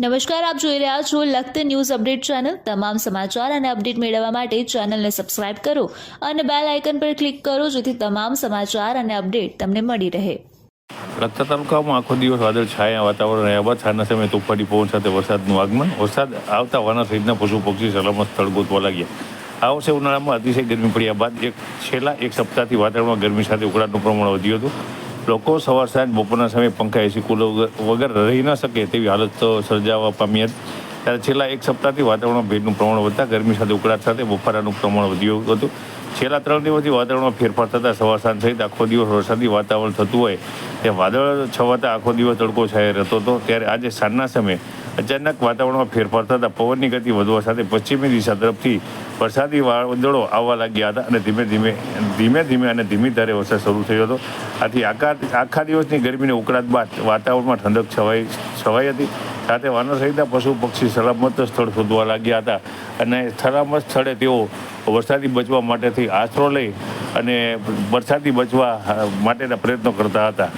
નમસ્કાર, આપ જોઈ રહ્યા છો લખત ન્યૂઝ અપડેટ ચેનલ। તમામ સમાચાર અને અપડેટ મેળવવા માટે ચેનલને સબસ્ક્રાઇબ કરો અને બેલ આઇકન પર ક્લિક કરો જેથી તમામ સમાચાર અને અપડેટ તમને મળી રહે। લખતર તાલુકામાં આખો દિવસ વાદળ છાયા વાતાવરણ રહ્યા બાદ સાંજના સમયે તોફાની પવન સાથે વરસાદનું આગમન। વરસાદ આવતા વાના સહિતના પશુ પક્ષી સલામત સ્થળ ગોતવા લાગ્યા। આ વર્ષે ઉનાળામાં અતિશય ગરમી પડ્યા બાદ છેલ્લા એક સપ્તાહથી વાતાવરણમાં ગરમી સાથે ઉકળાટનું પ્રમાણ વધ્યું હતું। લોકો સવાર સાંજ બપોરના સમયે પંખા એસી કુલર વગર રહી ન શકે તેવી હાલત સર્જાવા પામી હતી। ત્યારે છેલ્લા એક સપ્તાહથી વાતાવરણમાં ભેજનું પ્રમાણ વધતા ગરમી સાથે ઉકળાટ સાથે બફારાનું પ્રમાણ વધ્યું હતું। છેલ્લા 3 દિવસથી વાતાવરણમાં ફેરફાર થતાં સવાર સાંજ સહિત આખો દિવસ વરસાદી વાતાવરણ થતું હોય તે વાદળ છવાતા આખો દિવસ તડકો છાયો રહેતો હતો। ત્યારે આજે સાંજના સમયે અચાનક વાતાવરણમાં ફેરફાર થતાં પવનની ગતિ વધવા સાથે પશ્ચિમી દિશા તરફથી વરસાદી વાદળો આવવા લાગ્યા હતા અને ધીમે ધીમે અને ધીમી ધારે વરસાદ શરૂ થયો હતો। આથી આખા દિવસની ગરમીને ઉકળાટ બાદ વાતાવરણમાં ઠંડક છવાઈ હતી। સાથે વાનર સહિતના પશુ પક્ષી સલામત સ્થળ શોધવા લાગ્યા હતા અને સલામત સ્થળે તેઓ વરસાદથી બચવા માટેથી આશરો લઈ અને વરસાદથી બચવા માટેના પ્રયત્નો કરતા હતા।